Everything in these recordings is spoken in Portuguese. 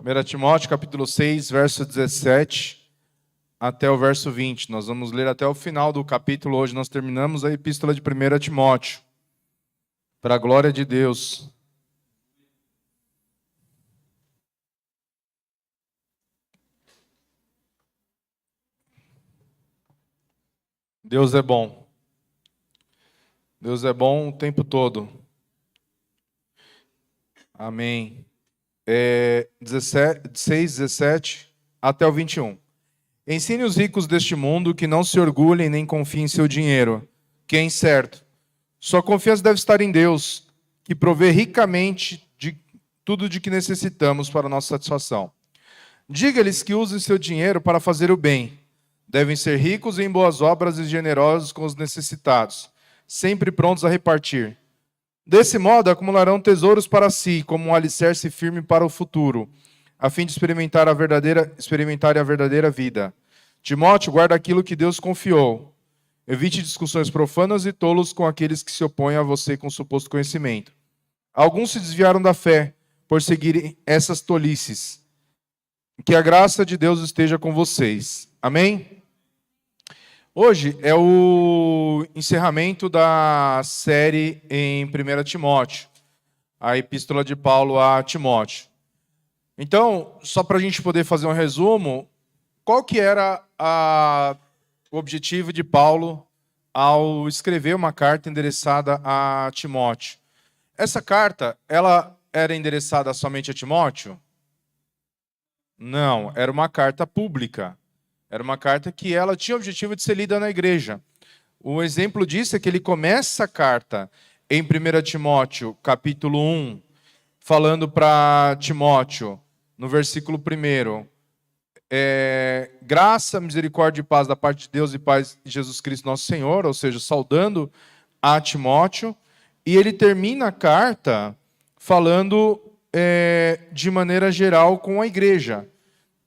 1 Timóteo, capítulo 6, verso 17 até o verso 20. Nós vamos ler até o final do capítulo. Hoje nós terminamos a epístola de 1 Timóteo. Para a glória de Deus. Deus é bom. Deus é bom o tempo todo. Amém. 6, 17 até o 21. Ensine os ricos deste mundo que não se orgulhem nem confiem em seu dinheiro, que é incerto. Sua confiança deve estar em Deus, que provê ricamente de tudo de que necessitamos para a nossa satisfação. Diga-lhes que usem seu dinheiro para fazer o bem. Devem ser ricos em boas obras e generosos com os necessitados, sempre prontos a repartir. Desse modo, acumularão tesouros para si, como um alicerce firme para o futuro, a fim de experimentarem a verdadeira vida. Timóteo, guarda aquilo que Deus confiou. Evite discussões profanas e tolos com aqueles que se opõem a você com suposto conhecimento. Alguns se desviaram da fé por seguirem essas tolices. Que a graça de Deus esteja com vocês. Amém? Hoje é o encerramento da série em 1 Timóteo, a epístola de Paulo a Timóteo. Então, só para a gente poder fazer um resumo, qual que era o objetivo de Paulo ao escrever uma carta endereçada a Timóteo? Essa carta, ela era endereçada somente a Timóteo? Não, era uma carta pública. Era uma carta que ela tinha o objetivo de ser lida na igreja. O exemplo disso é que ele começa a carta em 1 Timóteo, capítulo 1, falando para Timóteo, no versículo 1, graça, misericórdia e paz da parte de Deus e paz de Jesus Cristo nosso Senhor, ou seja, saudando a Timóteo, e ele termina a carta falando de maneira geral com a igreja.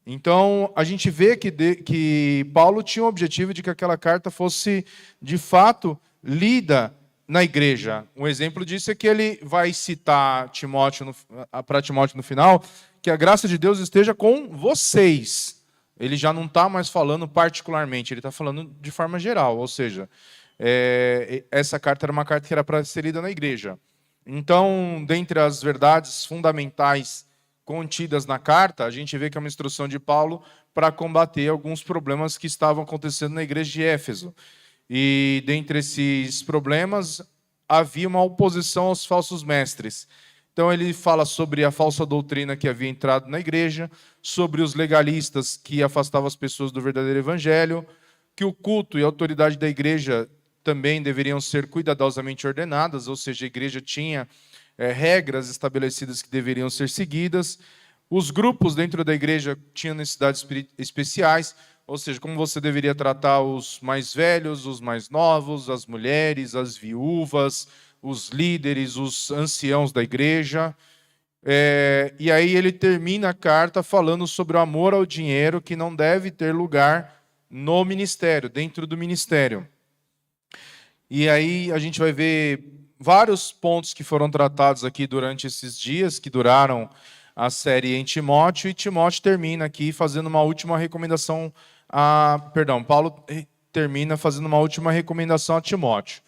Então, a gente vê que Paulo tinha o objetivo de que aquela carta fosse, de fato, lida na igreja. Um exemplo disso é que ele vai citar para Timóteo no final, que a graça de Deus esteja com vocês. Ele já não está mais falando particularmente, ele está falando de forma geral, ou seja, essa carta era uma carta que era para ser lida na igreja. Então, dentre as verdades fundamentais contidas na carta, a gente vê que é uma instrução de Paulo para combater alguns problemas que estavam acontecendo na igreja de Éfeso. E dentre esses problemas, havia uma oposição aos falsos mestres. Então ele fala sobre a falsa doutrina que havia entrado na igreja, sobre os legalistas que afastavam as pessoas do verdadeiro evangelho, que o culto e a autoridade da igreja também deveriam ser cuidadosamente ordenadas, ou seja, a igreja tinha regras estabelecidas que deveriam ser seguidas. Os grupos dentro da igreja tinham necessidades especiais, ou seja, como você deveria tratar os mais velhos, os mais novos, as mulheres, as viúvas, os líderes, os anciãos da igreja. E aí ele termina a carta falando sobre o amor ao dinheiro que não deve ter lugar no ministério, dentro do ministério. E aí a gente vai ver vários pontos que foram tratados aqui durante esses dias, que duraram a série em Timóteo, e Timóteo termina aqui fazendo uma última recomendação Paulo termina fazendo uma última recomendação a Timóteo.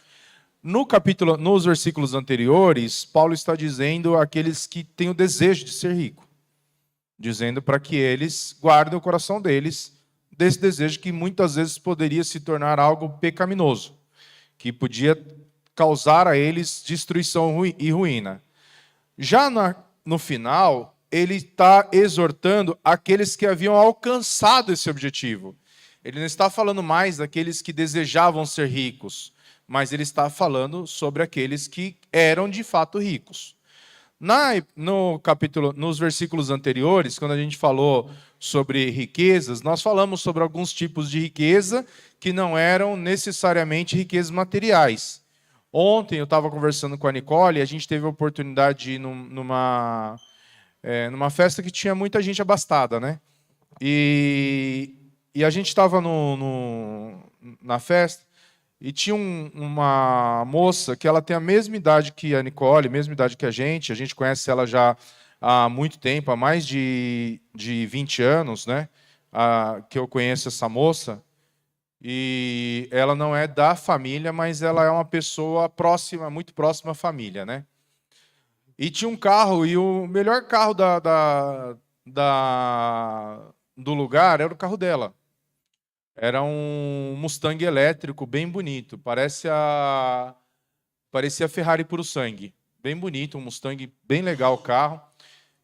Nos versículos anteriores, Paulo está dizendo àqueles que têm o desejo de ser rico, dizendo para que eles guardem o coração deles desse desejo que muitas vezes poderia se tornar algo pecaminoso, que podia causar a eles destruição e ruína. Já no final, ele está exortando aqueles que haviam alcançado esse objetivo. Ele não está falando mais daqueles que desejavam ser ricos, mas ele está falando sobre aqueles que eram de fato ricos. Nos versículos anteriores, quando a gente falou sobre riquezas, nós falamos sobre alguns tipos de riqueza que não eram necessariamente riquezas materiais. Ontem eu estava conversando com a Nicole e a gente teve a oportunidade de ir numa festa que tinha muita gente abastada, né? E a gente estava na festa e tinha uma moça que ela tem a mesma idade que a Nicole, mesma idade que a gente conhece ela já há muito tempo, há mais de 20 anos, né, que eu conheço essa moça, e ela não é da família, mas ela é uma pessoa próxima, muito próxima à família, né? E tinha um carro, e o melhor carro do lugar era o carro dela. Era um Mustang elétrico, bem bonito. Parecia a Ferrari puro sangue. Bem bonito, um Mustang bem legal o carro.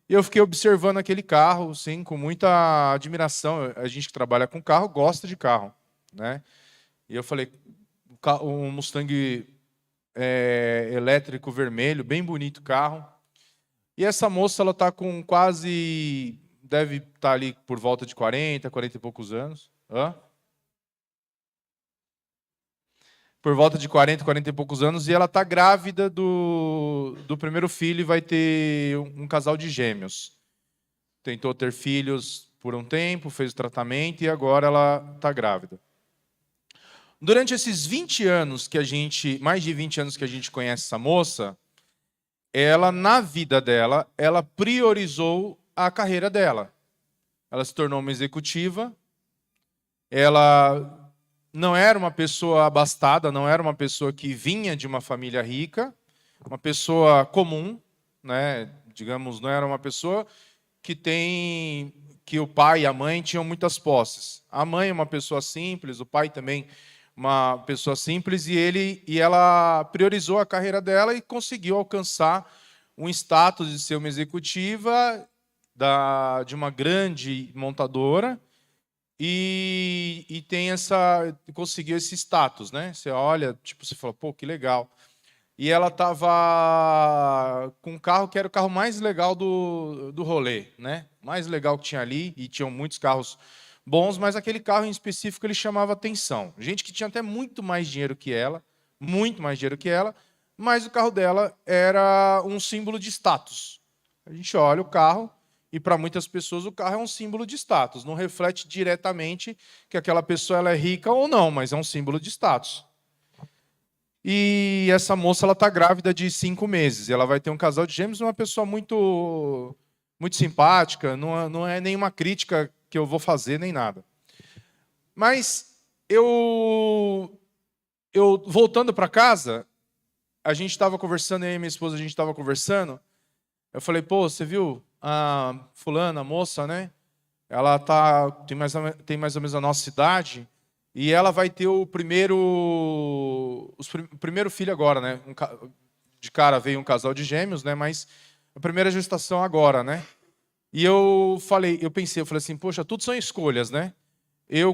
E eu fiquei observando aquele carro, sim, com muita admiração. A gente que trabalha com carro gosta de carro, né? E eu falei, um Mustang elétrico vermelho, bem bonito o carro. E essa moça, ela está com quase, deve estar ali por volta de 40 e poucos anos. Hã? Por volta de 40 e poucos anos, e ela está grávida do primeiro filho e vai ter um casal de gêmeos. Tentou ter filhos por um tempo, fez o tratamento e agora ela está grávida. Durante esses 20 anos mais de 20 anos que a gente conhece essa moça, ela, na vida dela, ela priorizou a carreira dela. Ela se tornou uma executiva, ela não era uma pessoa abastada, não era uma pessoa que vinha de uma família rica, uma pessoa comum, né? Digamos, não era uma pessoa que o pai e a mãe tinham muitas posses. A mãe é uma pessoa simples, o pai também uma pessoa simples, e ela priorizou a carreira dela e conseguiu alcançar um status de ser uma executiva de uma grande montadora, e conseguiu esse status, né? Você olha, tipo, você fala, pô, que legal. E ela estava com um carro que era o carro mais legal do rolê, né? Mais legal que tinha ali, e tinham muitos carros bons, mas aquele carro em específico ele chamava atenção. Gente que tinha até muito mais dinheiro que ela, muito mais dinheiro que ela, mas o carro dela era um símbolo de status. A gente olha o carro, e para muitas pessoas o carro é um símbolo de status. Não reflete diretamente que aquela pessoa ela é rica ou não, mas é um símbolo de status. E essa moça ela está grávida de 5 meses. E ela vai ter um casal de gêmeos, uma pessoa muito, muito simpática. Não é nenhuma crítica que eu vou fazer, nem nada. Mas eu voltando para casa, a gente estava conversando, eu e minha esposa, a gente estava conversando. Eu falei, pô, você viu a fulana, a moça, né? Ela tem mais ou menos a nossa idade, e ela vai ter o primeiro filho agora, né? De cara veio um casal de gêmeos, né? Mas a primeira gestação agora, né? E eu pensei assim, poxa, tudo são escolhas, né?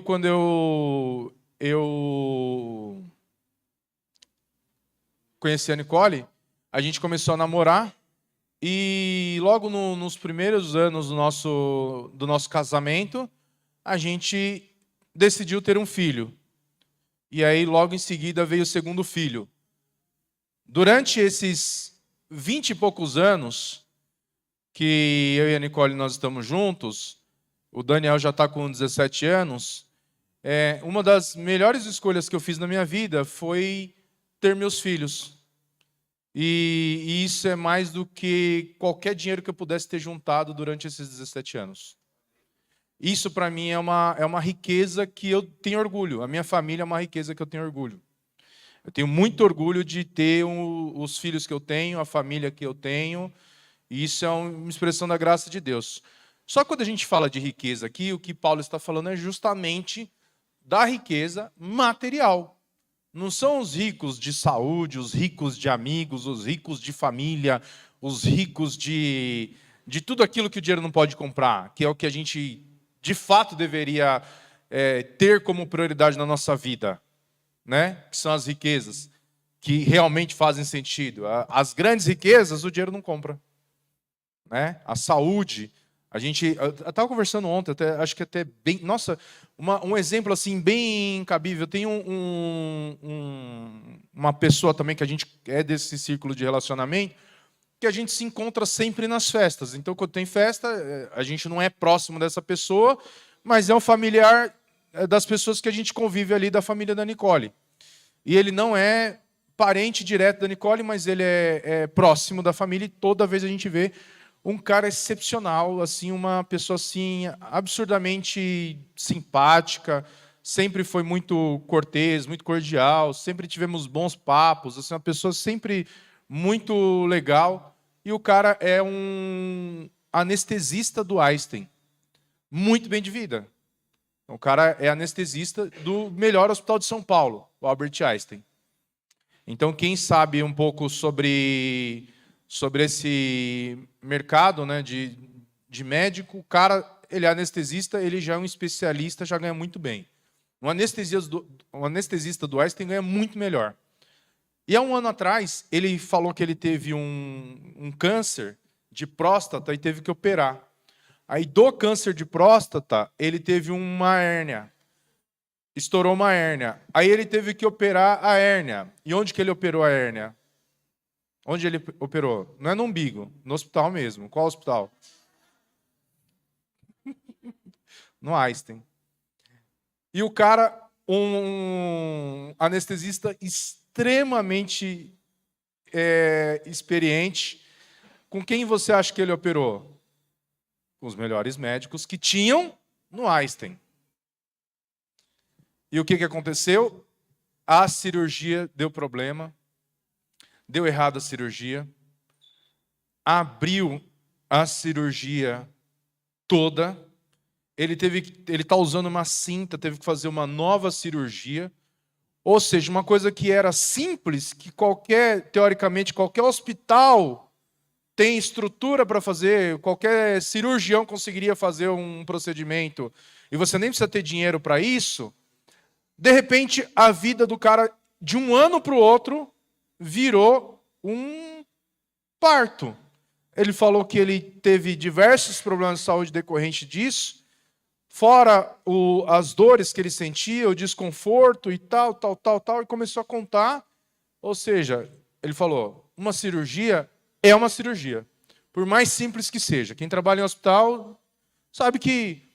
Quando eu conheci a Nicole, a gente começou a namorar, e logo nos primeiros anos do nosso casamento, a gente decidiu ter um filho. E aí, logo em seguida, veio o segundo filho. Durante esses 20 e poucos anos que eu e a Nicole nós estamos juntos, o Daniel já está com 17 anos, uma das melhores escolhas que eu fiz na minha vida foi ter meus filhos. E isso é mais do que qualquer dinheiro que eu pudesse ter juntado durante esses 17 anos. Isso, para mim, é uma riqueza que eu tenho orgulho. A minha família é uma riqueza que eu tenho orgulho. Eu tenho muito orgulho de ter os filhos que eu tenho, a família que eu tenho. E isso é uma expressão da graça de Deus. Só que quando a gente fala de riqueza aqui, o que Paulo está falando é justamente da riqueza material. Não são os ricos de saúde, os ricos de amigos, os ricos de família, os ricos de tudo aquilo que o dinheiro não pode comprar, que é o que a gente, de fato, deveria ter como prioridade na nossa vida, né? Que são as riquezas que realmente fazem sentido. As grandes riquezas, o dinheiro não compra, né? A saúde... Eu estava conversando ontem, acho que até bem... Nossa, um exemplo assim bem cabível. Tem uma pessoa também que a gente é desse círculo de relacionamento, que a gente se encontra sempre nas festas. Então, quando tem festa, a gente não é próximo dessa pessoa, mas é um familiar das pessoas que a gente convive ali, da família da Nicole. E ele não é parente direto da Nicole, mas ele é próximo da família, e toda vez a gente vê um cara excepcional, assim, uma pessoa assim absurdamente simpática, sempre foi muito cortês, muito cordial, sempre tivemos bons papos, assim, uma pessoa sempre muito legal. E o cara é um anestesista do Einstein, muito bem de vida. O cara é anestesista do melhor hospital de São Paulo, o Albert Einstein. Então, quem sabe um pouco sobre esse mercado, né, de médico, o cara, ele é anestesista, ele já é um especialista, já ganha muito bem. Um anestesista do Einstein ganha muito melhor. E há um ano atrás, ele falou que ele teve um câncer de próstata e teve que operar. Aí, do câncer de próstata, ele teve uma hérnia. Estourou uma hérnia. Aí ele teve que operar a hérnia. E onde que ele operou a hérnia? Onde ele operou? Não é no umbigo, no hospital mesmo. Qual hospital? No Einstein. E o cara, um anestesista extremamente experiente. Com quem você acha que ele operou? Com os melhores médicos que tinham no Einstein. E o que aconteceu? A cirurgia deu problema. Deu errado a cirurgia. Abriu a cirurgia toda. Ele está usando uma cinta, teve que fazer uma nova cirurgia. Ou seja, uma coisa que era simples, que teoricamente, qualquer hospital tem estrutura para fazer, qualquer cirurgião conseguiria fazer um procedimento, e você nem precisa ter dinheiro para isso. De repente, a vida do cara, de um ano para o outro, virou um parto. Ele falou que ele teve diversos problemas de saúde decorrentes disso, fora as dores que ele sentia, o desconforto e tal, e começou a contar. Ou seja, ele falou, uma cirurgia é uma cirurgia, por mais simples que seja. Quem trabalha em hospital sabe que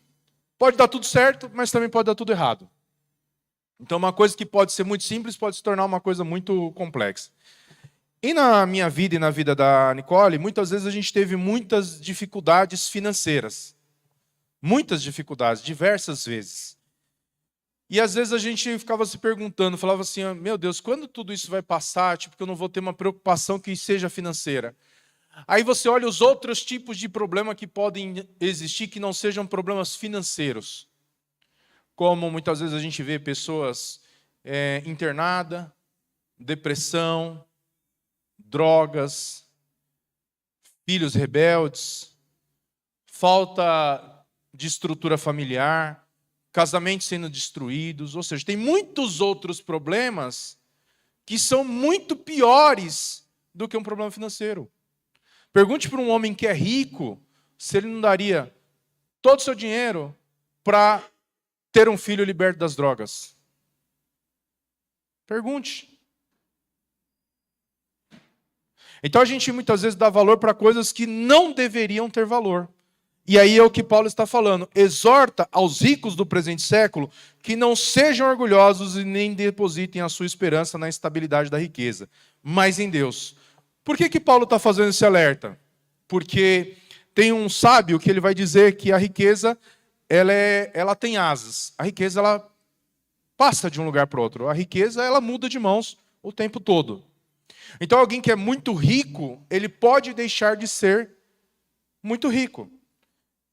pode dar tudo certo, mas também pode dar tudo errado. Então, uma coisa que pode ser muito simples pode se tornar uma coisa muito complexa. E na minha vida e na vida da Nicole, muitas vezes a gente teve muitas dificuldades financeiras. Muitas dificuldades, diversas vezes. E às vezes a gente ficava se perguntando, falava assim, meu Deus, quando tudo isso vai passar? Tipo, que eu não vou ter uma preocupação que seja financeira. Aí você olha os outros tipos de problema que podem existir, que não sejam problemas financeiros. Como muitas vezes a gente vê pessoas internadas, depressão, drogas, filhos rebeldes, falta de estrutura familiar, casamentos sendo destruídos, ou seja, tem muitos outros problemas que são muito piores do que um problema financeiro. Pergunte para um homem que é rico se ele não daria todo o seu dinheiro para ter um filho liberto das drogas. Pergunte. Então a gente muitas vezes dá valor para coisas que não deveriam ter valor. E aí é o que Paulo está falando. Exorta aos ricos do presente século que não sejam orgulhosos e nem depositem a sua esperança na estabilidade da riqueza, mas em Deus. Por que Paulo está fazendo esse alerta? Porque tem um sábio que ele vai dizer que a riqueza ela tem asas. A riqueza ela passa de um lugar para o outro. A riqueza ela muda de mãos o tempo todo. Então alguém que é muito rico, ele pode deixar de ser muito rico.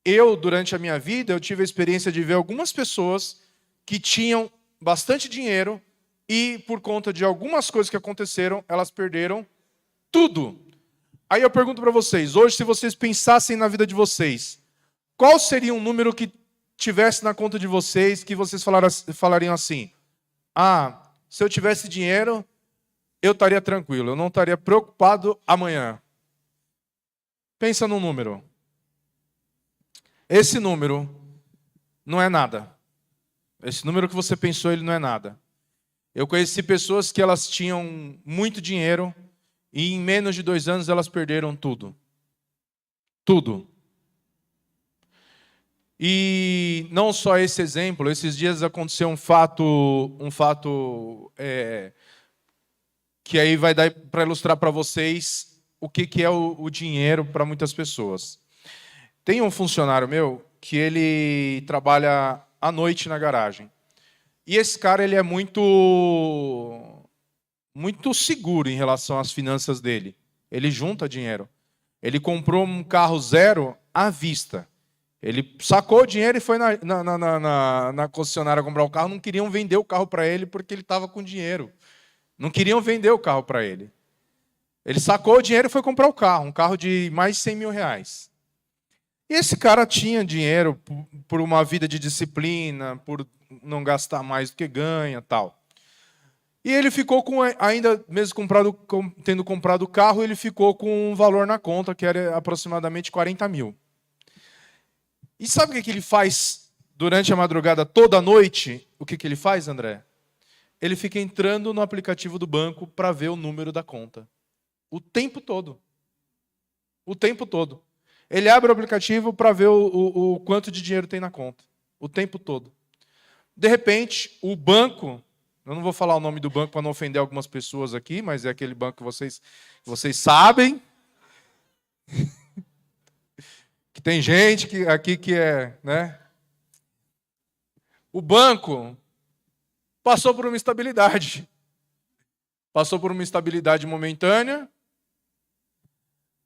Eu, durante a minha vida, eu tive a experiência de ver algumas pessoas que tinham bastante dinheiro e, por conta de algumas coisas que aconteceram, elas perderam tudo. Aí eu pergunto para vocês, hoje, se vocês pensassem na vida de vocês, qual seria um número que tivesse na conta de vocês que vocês falariam assim, se eu tivesse dinheiro, eu estaria tranquilo, eu não estaria preocupado amanhã. Pensa num número. Esse número não é nada. Esse número que você pensou, ele não é nada. Eu conheci pessoas que elas tinham muito dinheiro e em menos de 2 anos elas perderam tudo. Tudo. E não só esse exemplo, esses dias aconteceu um fato que aí vai dar para ilustrar para vocês o que é o dinheiro para muitas pessoas. Tem um funcionário meu que ele trabalha à noite na garagem. E esse cara ele é muito seguro em relação às finanças dele. Ele junta dinheiro. Ele comprou um carro zero à vista. Ele sacou o dinheiro e foi na concessionária comprar o carro. Não queriam vender o carro para ele porque ele estava com dinheiro. Não queriam vender o carro para ele. Ele sacou o dinheiro e foi comprar o carro. Um carro de mais de 100 mil reais. E esse cara tinha dinheiro por uma vida de disciplina, por não gastar mais do que ganha, tal. E ele ficou com, ainda mesmo tendo comprado o carro, ele ficou com um valor na conta, que era aproximadamente 40 mil. E sabe o que ele faz durante a madrugada, toda noite? O que ele faz, André? Ele fica entrando no aplicativo do banco para ver o número da conta. O tempo todo. O tempo todo. Ele abre o aplicativo para ver o quanto de dinheiro tem na conta. O tempo todo. De repente, o banco, eu não vou falar o nome do banco para não ofender algumas pessoas aqui, mas é aquele banco que vocês sabem. Que tem gente aqui que é, né? O banco passou por uma instabilidade. Passou por uma instabilidade momentânea.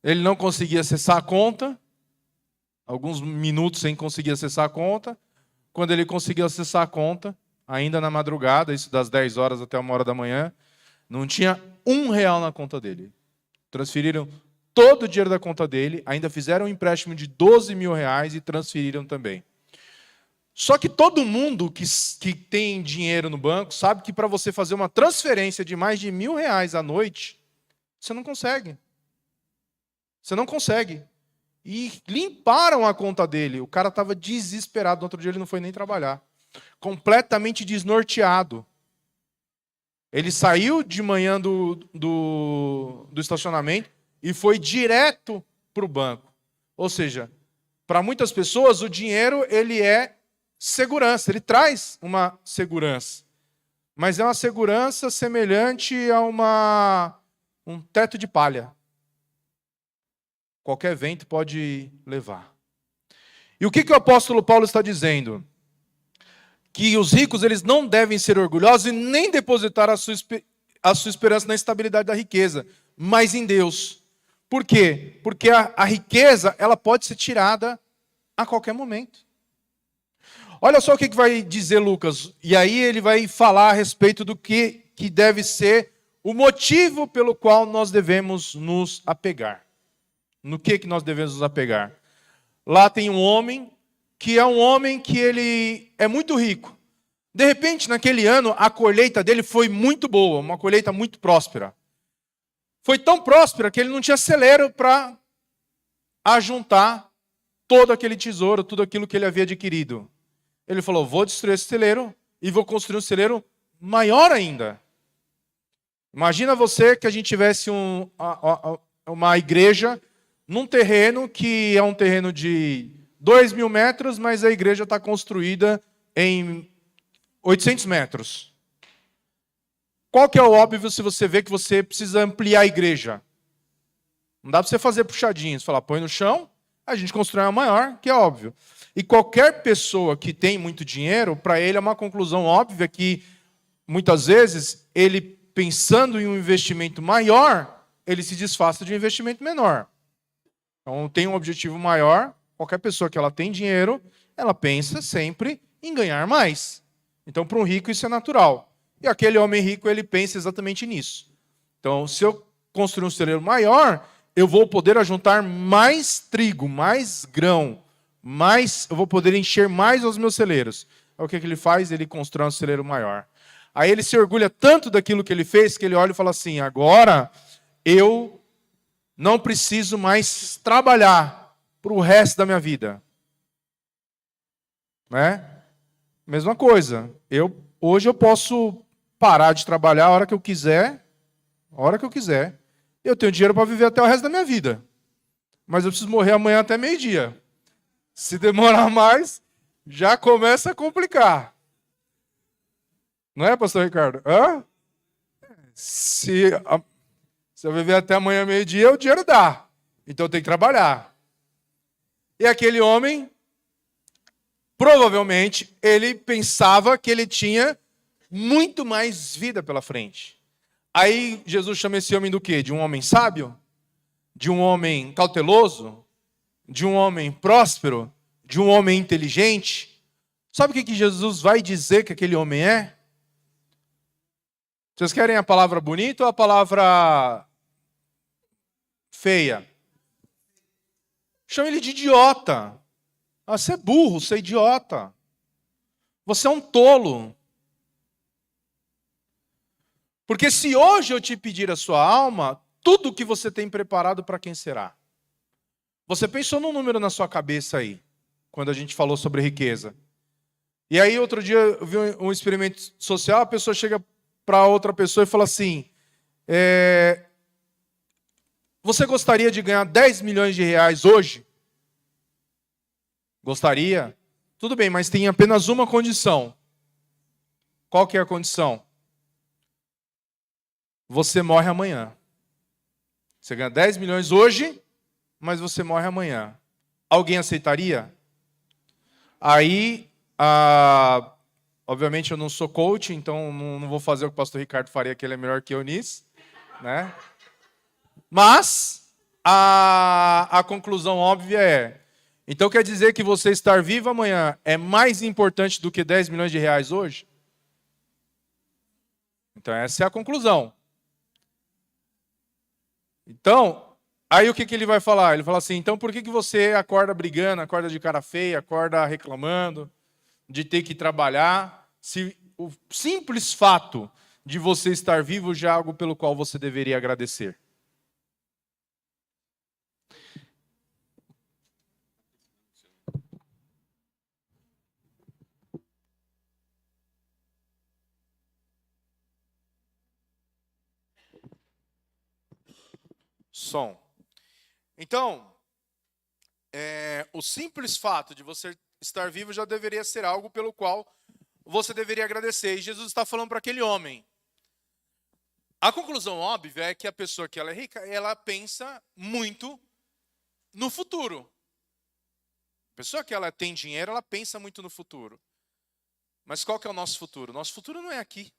Ele não conseguia acessar a conta. Alguns minutos sem conseguir acessar a conta. Quando ele conseguiu acessar a conta, ainda na madrugada, isso das 10 horas até 1 hora da manhã, não tinha R$1 na conta dele. Transferiram todo o dinheiro da conta dele, ainda fizeram um empréstimo de 12 mil reais e transferiram também. Só que todo mundo que tem dinheiro no banco sabe que para você fazer uma transferência de mais de R$1.000 à noite, você não consegue. Você não consegue. E limparam a conta dele. O cara estava desesperado. No outro dia ele não foi nem trabalhar. Completamente desnorteado. Ele saiu de manhã do estacionamento e foi direto para o banco. Ou seja, para muitas pessoas o dinheiro ele é segurança. Ele traz uma segurança. Mas é uma segurança semelhante a um teto de palha. Qualquer vento pode levar. E o que o apóstolo Paulo está dizendo? Que os ricos eles não devem ser orgulhosos e nem depositar a sua esperança na estabilidade da riqueza, mas em Deus. Por quê? Porque a riqueza ela pode ser tirada a qualquer momento. Olha só o que vai dizer Lucas. E aí ele vai falar a respeito do que deve ser o motivo pelo qual nós devemos nos apegar. No que nós devemos nos apegar? Lá tem um homem que ele é muito rico. De repente, naquele ano, a colheita dele foi muito boa, uma colheita muito próspera. Foi tão próspera que ele não tinha celeiro para ajuntar todo aquele tesouro, tudo aquilo que ele havia adquirido. Ele falou, vou destruir esse celeiro e vou construir um celeiro maior ainda. Imagina você que a gente tivesse uma igreja num terreno que é um terreno de 2.000 metros, mas a igreja está construída em 800 metros. Qual que é o óbvio se você vê que você precisa ampliar a igreja? Não dá para você fazer puxadinho. Você fala, põe no chão, a gente constrói uma maior, que é óbvio. E qualquer pessoa que tem muito dinheiro, para ele é uma conclusão óbvia que, muitas vezes, ele pensando em um investimento maior, ele se desfasta de um investimento menor. Então, tem um objetivo maior. Qualquer pessoa que ela tem dinheiro, ela pensa sempre em ganhar mais. Então, para um rico, isso é natural. E aquele homem rico, ele pensa exatamente nisso. Então, se eu construir um celeiro maior, eu vou poder ajuntar mais trigo, mais grão, eu vou poder encher mais os meus celeiros. Aí, o que ele faz? Ele constrói um celeiro maior. Aí ele se orgulha tanto daquilo que ele fez, que ele olha e fala assim, agora eu não preciso mais trabalhar para o resto da minha vida. Né? Mesma coisa. Hoje eu posso parar de trabalhar a hora que eu quiser. Eu tenho dinheiro para viver até o resto da minha vida. Mas eu preciso morrer amanhã até meio-dia. Se demorar mais, já começa a complicar. Não é, pastor Ricardo? Hã? Se Se eu viver até amanhã, meio-dia, o dinheiro dá. Então eu tenho que trabalhar. E aquele homem, provavelmente, ele pensava que ele tinha muito mais vida pela frente. Aí Jesus chama esse homem do quê? De um homem sábio? De um homem cauteloso? De um homem próspero? De um homem inteligente? Sabe o que Jesus vai dizer que aquele homem é? Vocês querem a palavra bonita ou a palavra feia? Chama ele de idiota. Ah, você é burro, você é idiota. Você é um tolo. Porque se hoje eu te pedir a sua alma, tudo que você tem preparado para quem será? Você pensou num número na sua cabeça aí, quando a gente falou sobre riqueza. E aí outro dia eu vi um experimento social, a pessoa chega para outra pessoa e fala assim, você gostaria de ganhar 10 milhões de reais hoje? Gostaria? Tudo bem, mas tem apenas uma condição. Qual que é a condição? Você morre amanhã. Você ganha 10 milhões hoje, mas você morre amanhã. Alguém aceitaria? Aí, obviamente eu não sou coach, então não vou fazer o que o pastor Ricardo faria, que ele é melhor que eu nisso, né? Mas a conclusão óbvia é, então quer dizer que você estar vivo amanhã é mais importante do que 10 milhões de reais hoje? Então essa é a conclusão. Então, aí o que ele vai falar? Ele fala assim, então por que você acorda brigando, acorda de cara feia, acorda reclamando de ter que trabalhar, se o simples fato de você estar vivo já é algo pelo qual você deveria agradecer? Som. Então, o simples fato de você estar vivo já deveria ser algo pelo qual você deveria agradecer. E Jesus está falando para aquele homem. A conclusão óbvia é que a pessoa que ela é rica, ela pensa muito no futuro. A pessoa que ela tem dinheiro, ela pensa muito no futuro. Mas qual que é o nosso futuro? Nosso futuro não é aqui.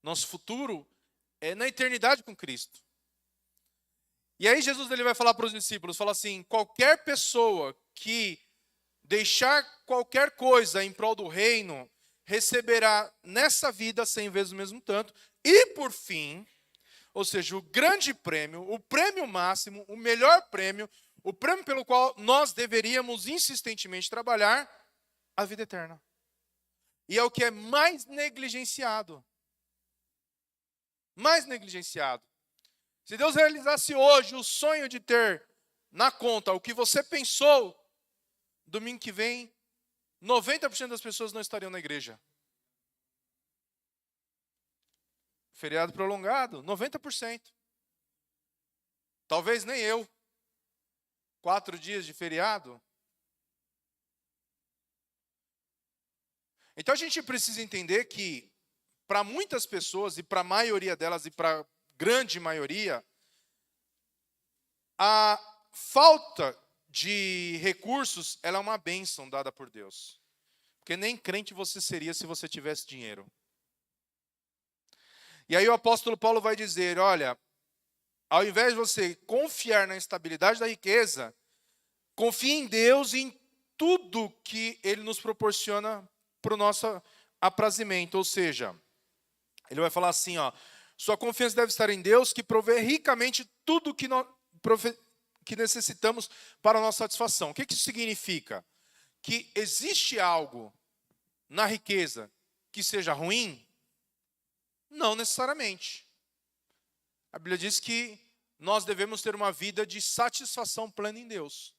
Nosso futuro é na eternidade com Cristo. E aí Jesus ele vai falar para os discípulos, fala assim, qualquer pessoa que deixar qualquer coisa em prol do reino, receberá nessa vida 100 vezes o mesmo tanto. E por fim, ou seja, o grande prêmio, o prêmio máximo, o melhor prêmio, o prêmio pelo qual nós deveríamos insistentemente trabalhar, a vida eterna. E é o que é mais negligenciado. Mais negligenciado. Se Deus realizasse hoje o sonho de ter na conta o que você pensou, domingo que vem, 90% das pessoas não estariam na igreja. Feriado prolongado, 90%. Talvez nem eu. 4 dias de feriado. Então a gente precisa entender que, para muitas pessoas, e para a maioria delas, e para a grande maioria, a falta de recursos, ela é uma bênção dada por Deus. Porque nem crente você seria se você tivesse dinheiro. E aí o apóstolo Paulo vai dizer, olha, ao invés de você confiar na estabilidade da riqueza, confie em Deus e em tudo que Ele nos proporciona para o nosso aprazimento. Ou seja, ele vai falar assim, ó, sua confiança deve estar em Deus, que provê ricamente tudo que necessitamos para a nossa satisfação. O que isso significa? Que existe algo na riqueza que seja ruim? Não necessariamente. A Bíblia diz que nós devemos ter uma vida de satisfação plena em Deus.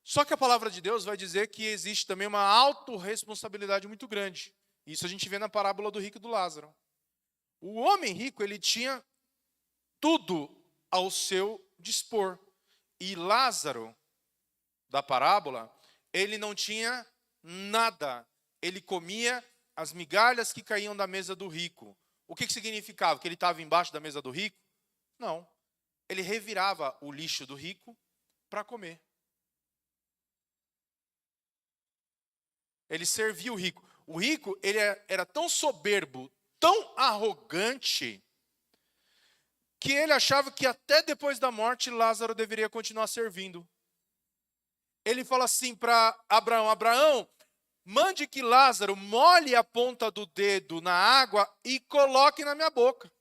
Só que a palavra de Deus vai dizer que existe também uma autorresponsabilidade muito grande. Isso a gente vê na parábola do rico e do Lázaro. O homem rico, ele tinha tudo ao seu dispor. E Lázaro, da parábola, ele não tinha nada. Ele comia as migalhas que caíam da mesa do rico. O que significava? Que ele estava embaixo da mesa do rico? Não. Ele revirava o lixo do rico para comer. Ele servia o rico. O rico, ele era tão soberbo, tão arrogante, que ele achava que até depois da morte Lázaro deveria continuar servindo. Ele fala assim para Abraão: Abraão, mande que Lázaro molhe a ponta do dedo na água e coloque na minha boca.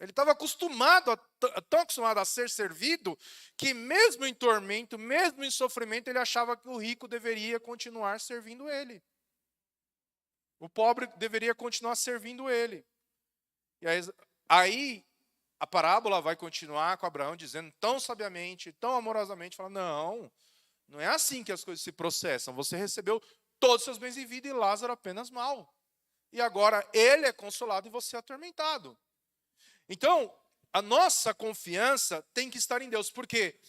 Ele estava acostumado, tão acostumado a ser servido, que mesmo em tormento, mesmo em sofrimento, ele achava que o rico deveria continuar servindo ele. O pobre deveria continuar servindo ele. E aí a parábola vai continuar com Abraão dizendo tão sabiamente, tão amorosamente, fala, não é assim que as coisas se processam. Você recebeu todos os seus bens em vida e Lázaro apenas mal. E agora ele é consolado e você é atormentado. Então, a nossa confiança tem que estar em Deus. Porque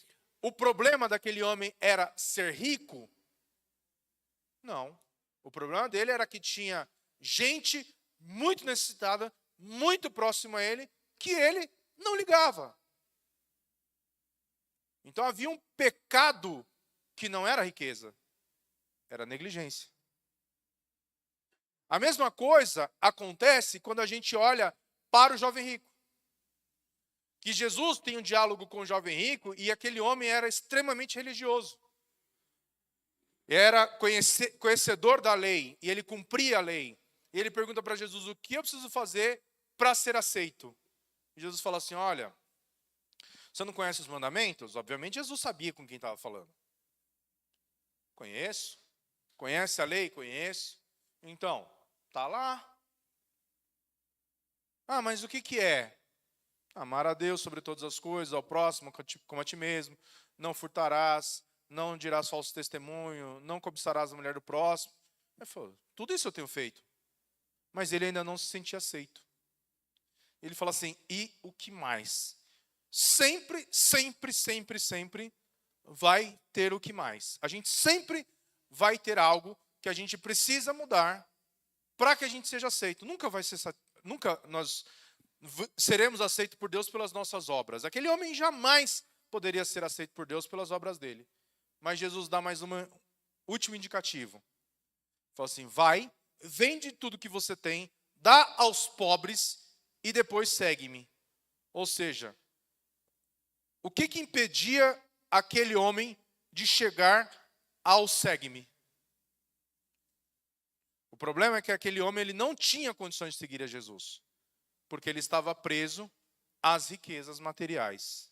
o problema daquele homem era ser rico? Não. O problema dele era que tinha gente muito necessitada, muito próxima a ele, que ele não ligava. Então havia um pecado que não era riqueza, era negligência. A mesma coisa acontece quando a gente olha para o jovem rico. Que Jesus tem um diálogo com o jovem rico e aquele homem era extremamente religioso. Era conhecedor da lei e ele cumpria a lei. E ele pergunta para Jesus: o que eu preciso fazer para ser aceito? E Jesus fala assim: olha, você não conhece os mandamentos? Obviamente Jesus sabia com quem estava falando. Conheço. Conhece a lei? Conheço. Então, está lá. Ah, mas o que é? Amar a Deus sobre todas as coisas, ao próximo como a ti mesmo. Não furtarás, não dirás falso testemunho, não cobiçarás a mulher do próximo. Ele falou, tudo isso eu tenho feito. Mas ele ainda não se sentia aceito. Ele fala assim, e o que mais? Sempre, sempre, sempre, sempre vai ter o que mais. A gente sempre vai ter algo que a gente precisa mudar para que a gente seja aceito. Nunca nós seremos aceitos por Deus pelas nossas obras. Aquele homem jamais poderia ser aceito por Deus pelas obras dele. Mas Jesus dá mais um último indicativo. Fala assim, vai, vende tudo que você tem, dá aos pobres e depois segue-me. Ou seja, o que impedia aquele homem de chegar ao segue-me? O problema é que aquele homem ele não tinha condições de seguir a Jesus, porque ele estava preso às riquezas materiais.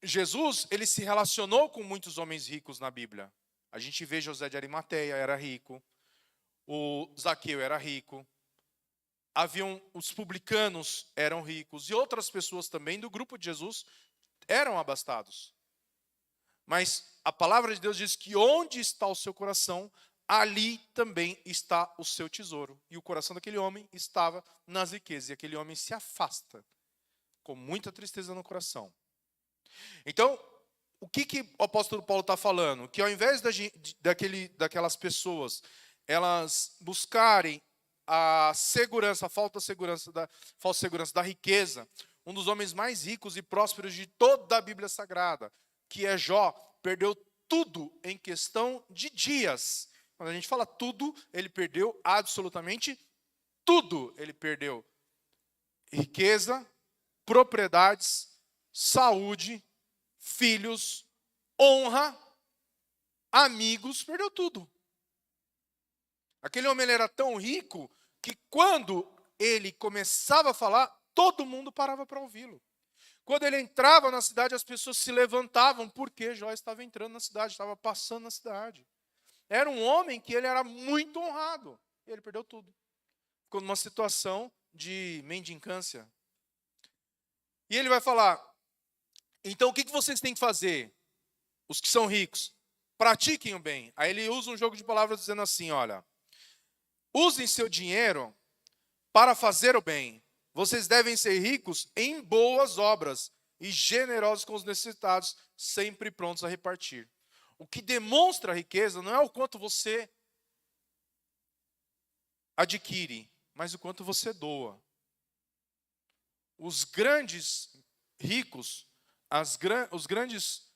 Jesus, ele se relacionou com muitos homens ricos na Bíblia. A gente vê José de Arimateia, era rico. O Zaqueu era rico. Os publicanos eram ricos. E outras pessoas também do grupo de Jesus eram abastados. Mas a palavra de Deus diz que onde está o seu coração, ali também está o seu tesouro. E o coração daquele homem estava nas riquezas. E aquele homem se afasta com muita tristeza no coração. Então, o que o apóstolo Paulo está falando? Que ao invés daquelas pessoas, elas buscarem a segurança, a falsa segurança da riqueza, um dos homens mais ricos e prósperos de toda a Bíblia Sagrada, que é Jó, perdeu tudo em questão de dias. Quando a gente fala tudo, ele perdeu absolutamente tudo. Ele perdeu riqueza, propriedades, saúde, filhos, honra, amigos, perdeu tudo. Aquele homem ele era tão rico que quando ele começava a falar, todo mundo parava para ouvi-lo. Quando ele entrava na cidade, as pessoas se levantavam porque Jó estava entrando na cidade, estava passando na cidade. Era um homem que ele era muito honrado. E ele perdeu tudo. Ficou numa situação de mendicância. E ele vai falar, então o que vocês têm que fazer? Os que são ricos, pratiquem o bem. Aí ele usa um jogo de palavras dizendo assim, olha, usem seu dinheiro para fazer o bem. Vocês devem ser ricos em boas obras e generosos com os necessitados, sempre prontos a repartir. O que demonstra a riqueza não é o quanto você adquire, mas o quanto você doa. Os grandes ricos, os grandes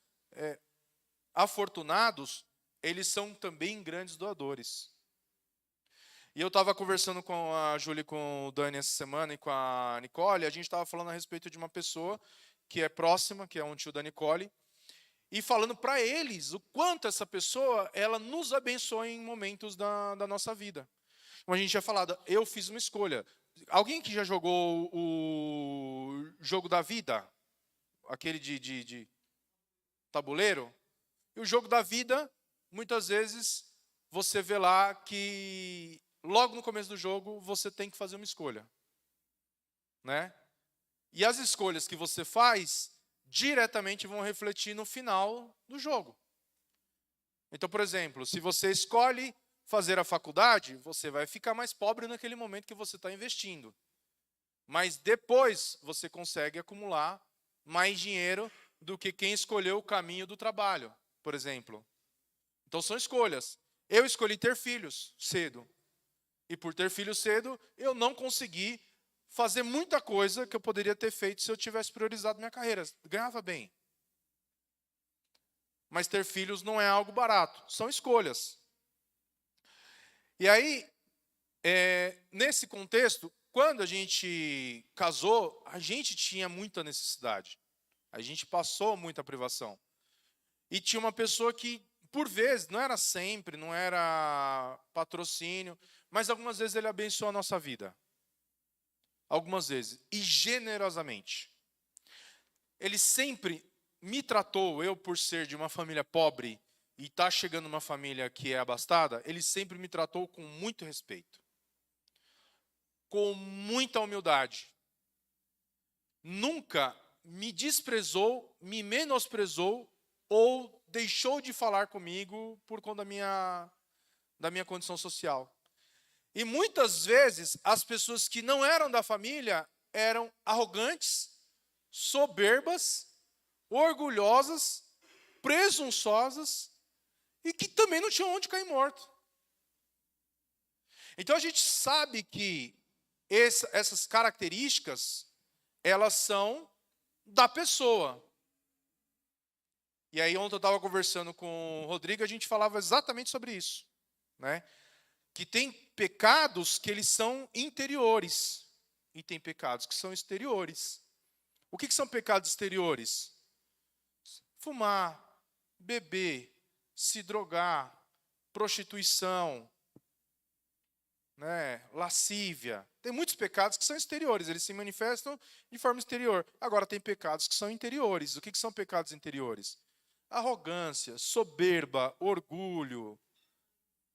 afortunados, eles são também grandes doadores. E eu estava conversando com a Júlia e com o Dani essa semana e com a Nicole, e a gente estava falando a respeito de uma pessoa que é próxima, que é um tio da Nicole, e falando para eles o quanto essa pessoa ela nos abençoa em momentos da nossa vida. Como a gente tinha falado, eu fiz uma escolha. Alguém que já jogou o jogo da vida? Aquele de tabuleiro? E o jogo da vida, muitas vezes, você vê lá que logo no começo do jogo você tem que fazer uma escolha. Né? E as escolhas que você faz diretamente vão refletir no final do jogo. Então, por exemplo, se você escolhe fazer a faculdade, você vai ficar mais pobre naquele momento que você está investindo. Mas depois você consegue acumular mais dinheiro do que quem escolheu o caminho do trabalho, por exemplo. Então são escolhas. Eu escolhi ter filhos cedo. E por ter filhos cedo, eu não consegui fazer muita coisa que eu poderia ter feito se eu tivesse priorizado minha carreira. Ganhava bem. Mas ter filhos não é algo barato. São escolhas. E aí, nesse contexto, quando a gente casou, a gente tinha muita necessidade. A gente passou muita privação. E tinha uma pessoa que, por vezes, não era sempre, não era patrocínio, mas algumas vezes ele abençoou a nossa vida. Algumas vezes. E generosamente. Ele sempre me tratou, eu por ser de uma família pobre e estar chegando numa família que é abastada, ele sempre me tratou com muito respeito. Com muita humildade. Nunca me desprezou, me menosprezou ou deixou de falar comigo por conta da minha condição social. E muitas vezes as pessoas que não eram da família eram arrogantes, soberbas, orgulhosas, presunçosas e que também não tinham onde cair morto. Então a gente sabe que essas características, elas são da pessoa. E aí ontem eu estava conversando com o Rodrigo, a gente falava exatamente sobre isso. Né? Que tem pecados que eles são interiores. E tem pecados que são exteriores. O que são pecados exteriores? Fumar, beber, se drogar, prostituição, né, lascívia. Tem muitos pecados que são exteriores, eles se manifestam de forma exterior. Agora tem pecados que são interiores. O que são pecados interiores? Arrogância, soberba, orgulho,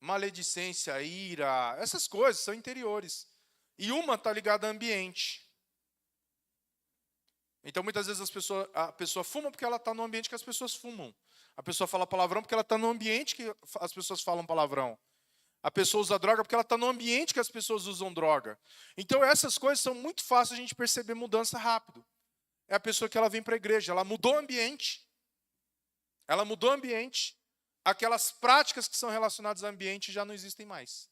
maledicência, ira, essas coisas são interiores. E uma está ligada ao ambiente. Então, muitas vezes a pessoa fuma porque ela está no ambiente que as pessoas fumam. A pessoa fala palavrão porque ela está no ambiente que as pessoas falam palavrão. A pessoa usa droga porque ela está no ambiente que as pessoas usam droga. Então, essas coisas são muito fáceis a gente perceber mudança rápido. É a pessoa que ela vem para a igreja, ela mudou o ambiente. Ela mudou o ambiente. Aquelas práticas que são relacionadas ao ambiente já não existem mais.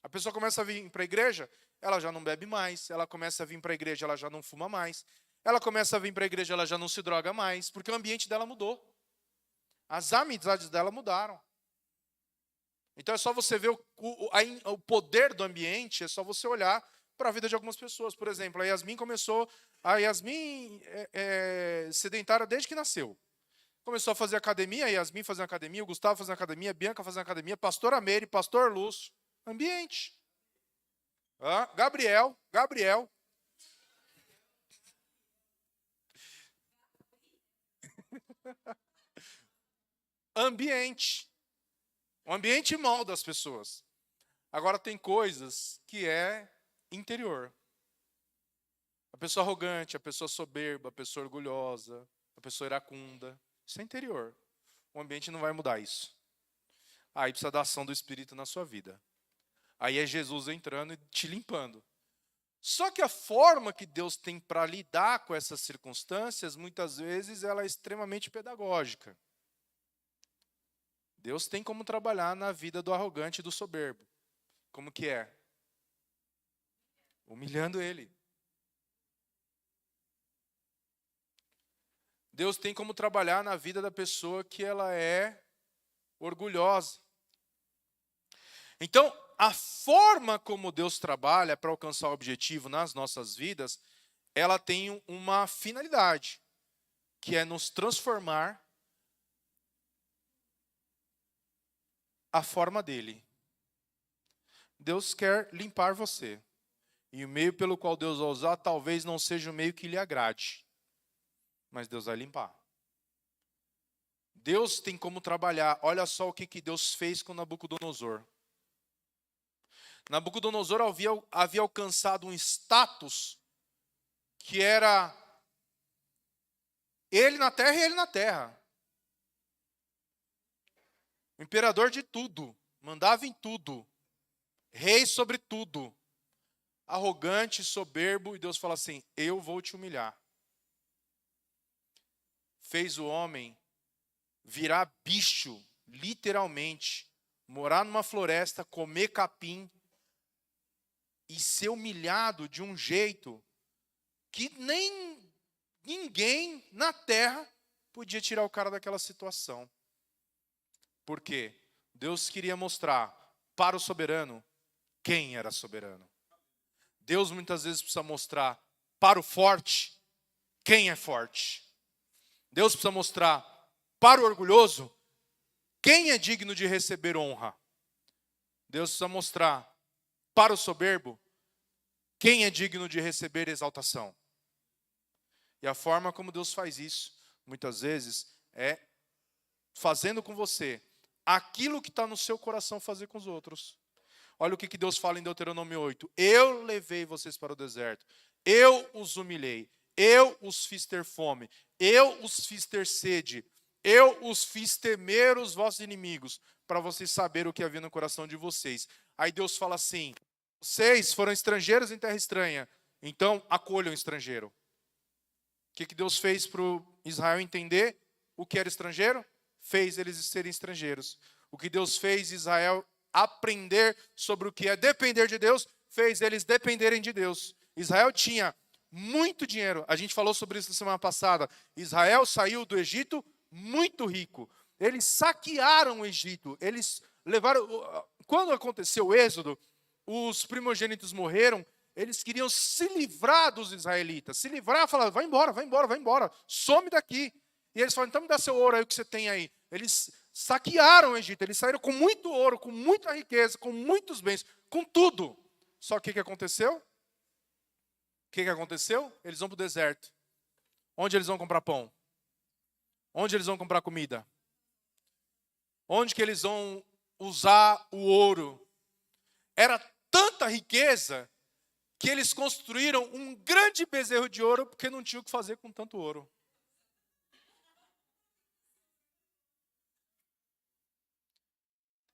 A pessoa começa a vir para a igreja, ela já não bebe mais. Ela começa a vir para a igreja, ela já não fuma mais. Ela começa a vir para a igreja, ela já não se droga mais, porque o ambiente dela mudou. As amizades dela mudaram. Então é só você ver o poder do ambiente, é só você olhar para a vida de algumas pessoas. Por exemplo, a Yasmin é sedentária desde que nasceu. Começou a fazer academia, a Yasmin fazendo academia, o Gustavo fazendo academia, a Bianca fazendo academia, pastora Meire, pastor Lúcio. Ambiente. Gabriel. Ambiente. O ambiente molda as pessoas. Agora tem coisas que é interior. A pessoa arrogante, a pessoa soberba, a pessoa orgulhosa, a pessoa iracunda. Isso é interior. O ambiente não vai mudar isso. Aí precisa da ação do Espírito na sua vida. Aí é Jesus entrando e te limpando. Só que a forma que Deus tem para lidar com essas circunstâncias, muitas vezes, ela é extremamente pedagógica. Deus tem como trabalhar na vida do arrogante e do soberbo. Como que é? Humilhando ele. Deus tem como trabalhar na vida da pessoa que ela é orgulhosa. Então, a forma como Deus trabalha para alcançar o objetivo nas nossas vidas, ela tem uma finalidade, que é nos transformar à forma dele. Deus quer limpar você. E o meio pelo qual Deus vai usar talvez não seja o meio que lhe agrade. Mas Deus vai limpar. Deus tem como trabalhar. Olha só o que Deus fez com Nabucodonosor. Nabucodonosor havia alcançado um status que era ele na terra e ele na terra. O imperador de tudo, mandava em tudo, rei sobre tudo, arrogante, soberbo, e Deus fala assim: eu vou te humilhar. Fez o homem virar bicho, literalmente, morar numa floresta, comer capim e ser humilhado de um jeito que nem ninguém na terra podia tirar o cara daquela situação. Por quê? Deus queria mostrar para o soberano quem era soberano. Deus muitas vezes precisa mostrar para o forte quem é forte. Deus precisa mostrar para o orgulhoso quem é digno de receber honra. Deus precisa mostrar para o soberbo quem é digno de receber exaltação. E a forma como Deus faz isso, muitas vezes, é fazendo com você aquilo que está no seu coração fazer com os outros. Olha o que Deus fala em Deuteronômio 8. Eu levei vocês para o deserto. Eu os humilhei. Eu os fiz ter fome. Eu os fiz ter sede. Eu os fiz temer os vossos inimigos, para vocês saberem o que havia no coração de vocês. Aí Deus fala assim: vocês foram estrangeiros em terra estranha, então acolham o estrangeiro. O que Deus fez para Israel entender o que era estrangeiro? Fez eles serem estrangeiros. O que Deus fez Israel aprender sobre o que é depender de Deus, fez eles dependerem de Deus. Israel tinha muito dinheiro. A gente falou sobre isso na semana passada. Israel saiu do Egito muito rico. Eles saquearam o Egito. Eles levaram... Quando aconteceu o êxodo, os primogênitos morreram. Eles queriam se livrar dos israelitas. Se livrar, falaram: vai embora, vai embora, vai embora. Some daqui. E eles falaram: então me dá seu ouro aí, o que você tem aí. Eles saquearam o Egito. Eles saíram com muito ouro, com muita riqueza, com muitos bens, com tudo. Só que o que aconteceu? O que aconteceu? Eles vão para o deserto. Onde eles vão comprar pão? Onde eles vão comprar comida? Onde que eles vão usar o ouro? Era tanta riqueza que eles construíram um grande bezerro de ouro porque não tinham o que fazer com tanto ouro.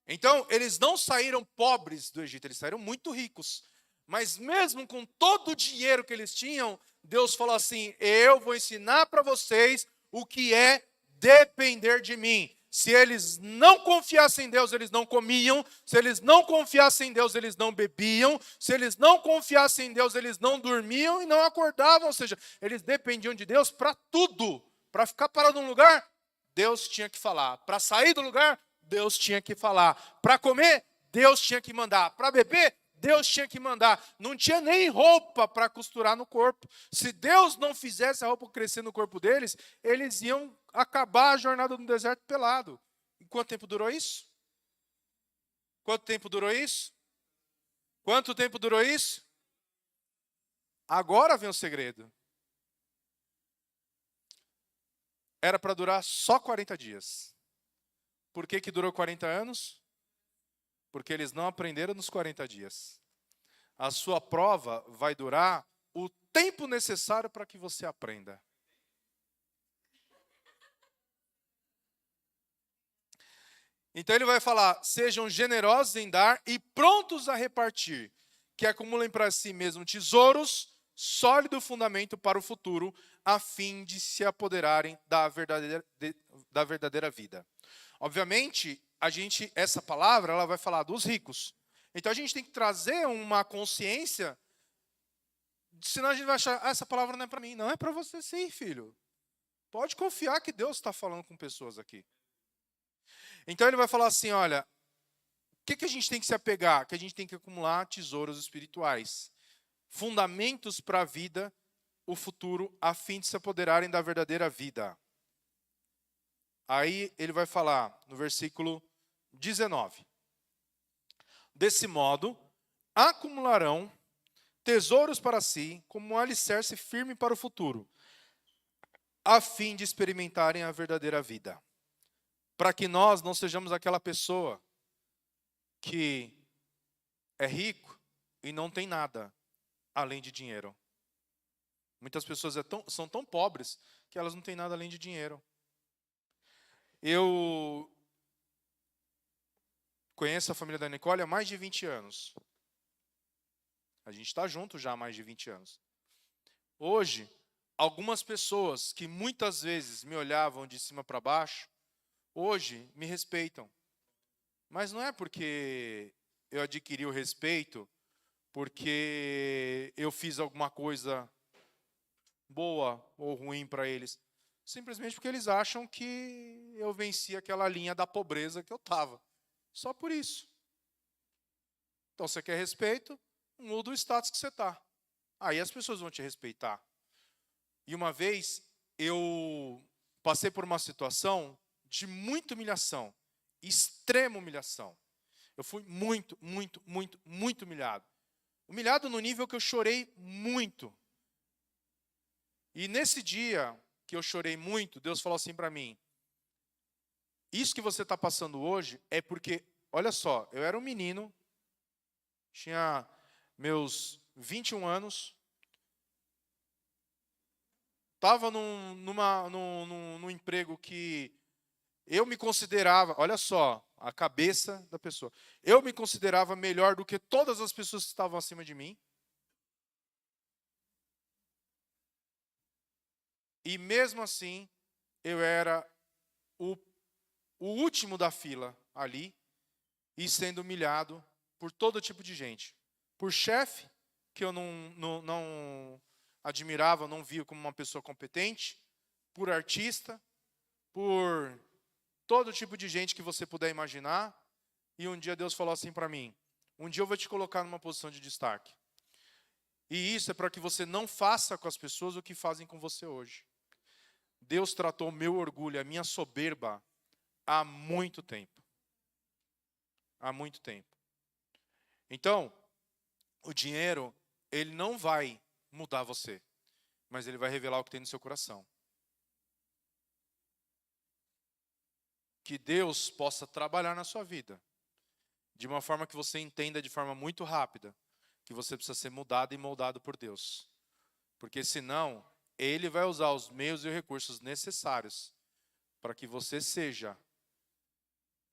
Então, eles não saíram pobres do Egito, eles saíram muito ricos. Mas mesmo com todo o dinheiro que eles tinham, Deus falou assim: eu vou ensinar para vocês o que é depender de mim. Se eles não confiassem em Deus, eles não comiam. Se eles não confiassem em Deus, eles não bebiam. Se eles não confiassem em Deus, eles não dormiam e não acordavam. Ou seja, eles dependiam de Deus para tudo. Para ficar parado num lugar, Deus tinha que falar. Para sair do lugar, Deus tinha que falar. Para comer, Deus tinha que mandar. Para beber, Deus tinha que mandar. Não tinha nem roupa para costurar no corpo. Se Deus não fizesse a roupa crescer no corpo deles, eles iam acabar a jornada no deserto pelado. E quanto tempo durou isso? Quanto tempo durou isso? Quanto tempo durou isso? Agora vem o segredo. Era para durar só 40 dias. Por que durou 40 anos? Porque eles não aprenderam nos 40 dias. A sua prova vai durar o tempo necessário para que você aprenda. Então ele vai falar: sejam generosos em dar e prontos a repartir, que acumulem para si mesmo tesouros, sólido fundamento para o futuro, a fim de se apoderarem da verdadeira vida. Obviamente, essa palavra ela vai falar dos ricos. Então a gente tem que trazer uma consciência senão a gente vai achar, essa palavra não é para mim. Não, é para você sim, filho. Pode confiar que Deus está falando com pessoas aqui. Então ele vai falar assim, olha, o que a gente tem que se apegar? Que a gente tem que acumular tesouros espirituais. Fundamentos para a vida, o futuro, a fim de se apoderarem da verdadeira vida. Aí ele vai falar no versículo 19. Desse modo, acumularão tesouros para si, como um alicerce firme para o futuro, a fim de experimentarem a verdadeira vida. Para que nós não sejamos aquela pessoa que é rico e não tem nada além de dinheiro. Muitas pessoas são tão pobres que elas não têm nada além de dinheiro. Eu conheço a família da Nicole há mais de 20 anos. A gente está junto já há mais de 20 anos. Hoje, algumas pessoas que muitas vezes me olhavam de cima para baixo, hoje me respeitam. Mas não é porque eu adquiri o respeito, porque eu fiz alguma coisa boa ou ruim para eles. Simplesmente porque eles acham que eu venci aquela linha da pobreza que eu estava. Só por isso. Então, você quer respeito? Muda o status que você está. Aí as pessoas vão te respeitar. E uma vez, eu passei por uma situação de muita humilhação. Extrema humilhação. Eu fui muito humilhado. Humilhado no nível que eu chorei muito. E nesse dia que eu chorei muito, Deus falou assim para mim, isso que você está passando hoje é porque, olha só, eu era um menino, tinha meus 21 anos, estava num emprego que eu me considerava, olha só, a cabeça da pessoa, eu me considerava melhor do que todas as pessoas que estavam acima de mim. E mesmo assim, eu era o último da fila ali, e sendo humilhado por todo tipo de gente. Por chefe, que eu não admirava, não via como uma pessoa competente. Por artista. Por todo tipo de gente que você puder imaginar. E um dia Deus falou assim para mim, um dia eu vou te colocar numa posição de destaque. E isso é para que você não faça com as pessoas o que fazem com você hoje. Deus tratou o meu orgulho, a minha soberba, há muito tempo. Há muito tempo. Então, o dinheiro, ele não vai mudar você, mas ele vai revelar o que tem no seu coração. Que Deus possa trabalhar na sua vida, de uma forma que você entenda de forma muito rápida, que você precisa ser mudado e moldado por Deus. Porque senão, Ele vai usar os meios e os recursos necessários para que você seja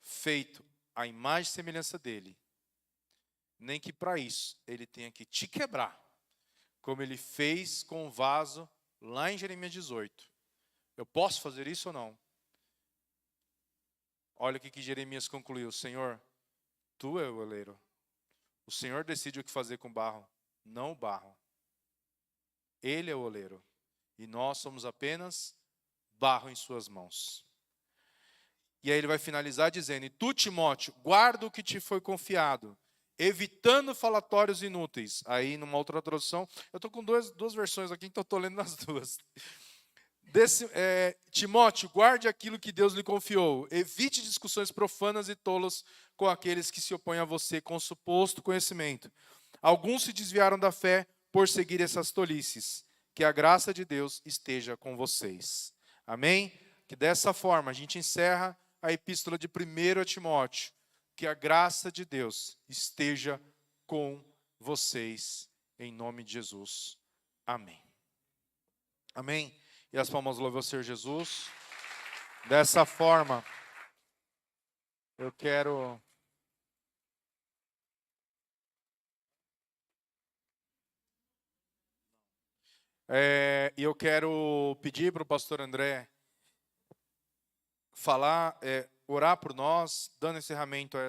feito à imagem e semelhança dEle. Nem que para isso Ele tenha que te quebrar, como Ele fez com o vaso lá em Jeremias 18. Eu posso fazer isso ou não? Olha o que Jeremias concluiu. Senhor, Tu é o oleiro. O Senhor decide o que fazer com o barro, não o barro. Ele é o oleiro. E nós somos apenas barro em suas mãos. E aí ele vai finalizar dizendo, e tu, Timóteo, guarda o que te foi confiado, evitando falatórios inúteis. Aí, numa outra tradução, eu estou com duas versões aqui, então estou lendo nas duas. Timóteo, guarde aquilo que Deus lhe confiou. Evite discussões profanas e tolas com aqueles que se opõem a você com suposto conhecimento. Alguns se desviaram da fé por seguir essas tolices. Que a graça de Deus esteja com vocês. Amém? Que dessa forma a gente encerra a epístola de 1 Timóteo. Que a graça de Deus esteja com vocês, em nome de Jesus. Amém. Amém? E as palmas louvam ao Senhor Jesus. Dessa forma, eu quero... eu quero pedir para o pastor André falar, orar por nós, dando encerramento a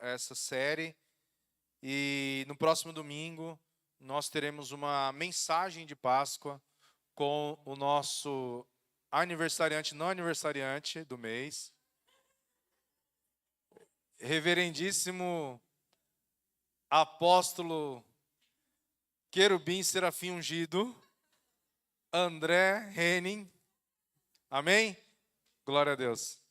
essa série. E no próximo domingo, nós teremos uma mensagem de Páscoa com o nosso aniversariante, não aniversariante do mês, reverendíssimo apóstolo querubim serafim ungido, André Henning. Amém? Glória a Deus.